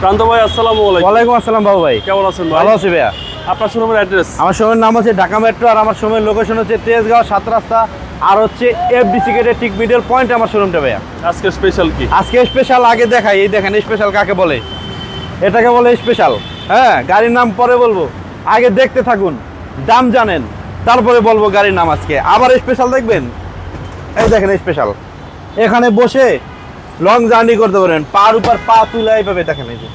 শান্ত ভাই আসসালামু আলাইকুম। ওয়ালাইকুম আসসালাম বাবু ভাই, কেমন আছেন ভাই? ভালো আছি ভাইয়া। আপনার শোরুমের অ্যাড্রেস? আমার শোরুমের নাম হচ্ছে ঢাকা মেট্রো, আর আমার শোরুমের লোকেশন হচ্ছে তেজগাঁও 7 রাস্তা, আর হচ্ছে এফডিসি গেটের ঠিক মিডল পয়েন্ট আমার শোরুমটা ভাইয়া। আজকে স্পেশাল কি? আজকে স্পেশাল আগে দেখাই, এই দেখেন স্পেশাল কাকে বলে, এটাকে বলে স্পেশাল। হ্যাঁ, গাড়ির নাম পরে বলবো, আগে দেখতে থাকুন, দাম জানেন, তারপরে বলবো গাড়ির নাম। আজকে আবার স্পেশাল দেখবেন, এই দেখেন স্পেশাল। এখানে বসে লং জার্নি করতে পারেন, পার উপর পা তুলাই পাবে, দেখেন এই যে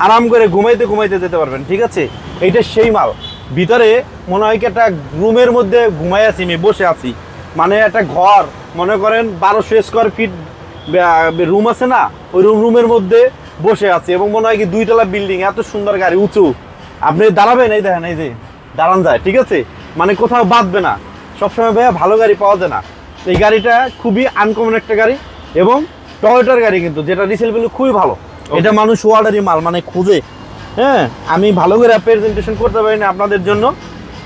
আরাম করে ঘুমাইতে ঘুমাইতে যেতে পারবেন। ঠিক আছে, এইটা সেই মাল। ভিতরে মনে হয় কি একটা রুমের মধ্যে ঘুমাই আছি, আমি বসে আছি, মানে একটা ঘর মনে করেন 1200 স্কোয়ার ফিট রুম আছে না, ওই রুমের মধ্যে বসে আছি, এবং মনে হয় কি 2 তলা বিল্ডিং, এত সুন্দর গাড়ি, উঁচু। আপনি দাঁড়াবেন, এই দেখেন, এই যে দাঁড়ান যায়। ঠিক আছে, মানে কোথাও বাঁধবে না। সবসময় ভাইয়া ভালো গাড়ি পাওয়া যায় না। এই গাড়িটা খুবই আনকমন একটা গাড়ি, এবং টয়োটার গাড়ি কিন্তু, যেটা রিসেল ভ্যালু খুবই ভালো। এটা মানুষ ওয়ার্ডারি মাল, মানে খুঁজে। হ্যাঁ, আমি ভালো করে প্রেজেন্টেশন করতে পারি না আপনাদের জন্য।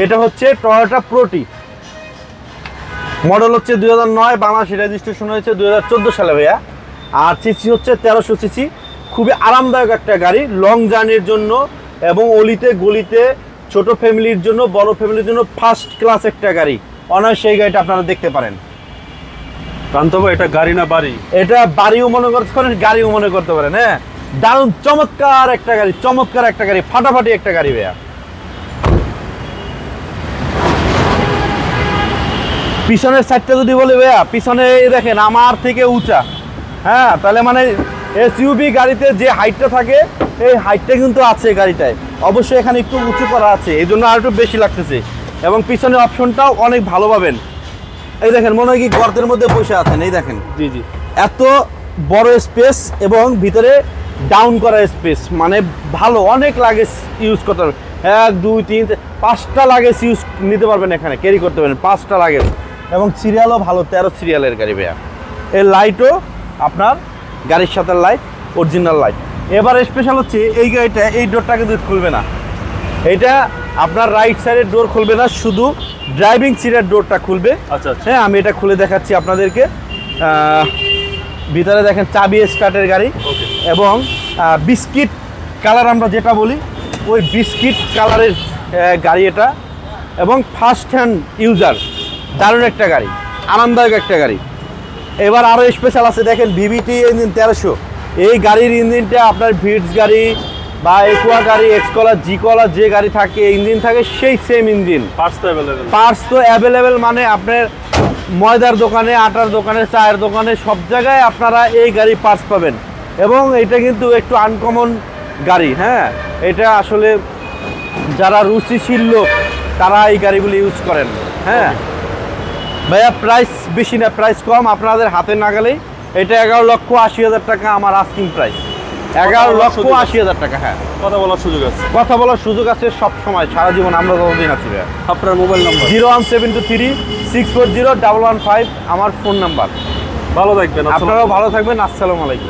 এটা হচ্ছে টয়োটা প্রোটি, মডেল হচ্ছে 2009, বাংলাদেশে রেজিস্ট্রেশন হয়েছে 2014 সালে ভাইয়া। আর সিসি হচ্ছে 1300 সিসি। খুবই আরামদায়ক একটা গাড়ি লং জার্নির জন্য, এবং অলিতে গলিতে ছোট ফ্যামিলির জন্য, বড় ফ্যামিলির জন্য ফার্স্ট ক্লাস একটা গাড়ি। অনায়াসে সেই গাড়িটা আপনারা দেখতে পারেন। শান্ত ভাই, এটা গাড়ি না বাড়ি? এটা বাড়িও মনে করতে পারেন, গাড়িও মনে করতে পারেন। হ্যাঁ, দারুণ চমৎকার একটা গাড়ি, চমৎকার একটা গাড়ি, ফাটাফাটি একটা গাড়ি ভাইয়া। পিছনের সাইডটা যদি বলি ভাইয়া, পিছনে দেখেন আমার থেকে উঁচা। হ্যাঁ, তাহলে মানে এসইউভি গাড়িতে যে হাইটটা থাকে, এই হাইটটা কিন্তু আছে গাড়িটায়। অবশ্যই এখানে একটু উঁচু করা আছে, এই জন্য আর একটু বেশি লাগতেছে। এবং পিছনের অপশনটাও অনেক ভালো পাবেন। এই দেখেন, মনে হয় কি গর্তের মধ্যে বসে আছেন। এই দেখেন, জি জি, এত বড় স্পেস, এবং ভিতরে ডাউন করা স্পেস, মানে ভালো। অনেক লাগেজ ইউজ করতে পারবেন, 1 2 3 5টা লাগেজ ইউজ নিতে পারবেন, এখানে ক্যারি করতে পারবেন 5টা লাগেজ। এবং সিরিয়ালও ভালো, 13 সিরিয়ালের গাড়ি ভাইয়া। এই লাইটও আপনার গাড়ির সাথে লাইট, অরিজিনাল লাইট। এবার স্পেশাল হচ্ছে এই গাড়িটা, এই ডোরটা কিন্তু খুলবে না। এটা আপনার রাইট সাইডের ডোর খুলবে না, শুধু ড্রাইভিং সিটের ডোরটা খুলবে। আচ্ছা আচ্ছা। হ্যাঁ, আমি এটা খুলে দেখাচ্ছি আপনাদেরকে। ভিতরে দেখেন চাবি স্টার্টের গাড়ি, এবং বিস্কিট কালার আমরা যেটা বলি, ওই বিস্কিট কালারের গাড়ি এটা। এবং ফার্স্ট হ্যান্ড ইউজার, দারুণ একটা গাড়ি, আরামদায়ক একটা গাড়ি। এবার আরও স্পেশাল আছে, দেখেন ভিভিটি ইঞ্জিন 1300। এই গাড়ির ইঞ্জিনটা আপনার ভিটস গাড়ি বা একুয়া গাড়ি, এক্সকলার, জি কলার যে গাড়ি থাকে, ইঞ্জিন থাকে সেই সেম ইঞ্জিন। পার্টস তো অ্যাভেলেবেল? পার্টস তো অ্যাভেলেবেল, মানে আপনার ময়দার দোকানে, আটার দোকানে, চায়ের দোকানে, সব জায়গায় আপনারা এই গাড়ি পার্টস পাবেন। এবং এটা কিন্তু একটু আনকমন গাড়ি। হ্যাঁ, এটা আসলে যারা রুচিশীল লোক তারা এই গাড়িগুলো ইউজ করেন। হ্যাঁ ভাইয়া, প্রাইস বেশি না, প্রাইস কম, আপনাদের হাতে নাগালেই। এটা 11,80,000 টাকা আমার আস্কিং প্রাইস, 11,80,000 টাকা। হ্যাঁ, কথা বলার সুযোগ আছে? কথা বলার সুযোগ আছে সব সময়, সারা জীবন, আমরা যতদিন আছি ভাইয়া। আপনার মোবাইল নাম্বার? 01723 640 115 আমার ফোন নাম্বার। ভালো থাকবেন। আপনারাও ভালো থাকবেন। আসসালামু আলাইকুম।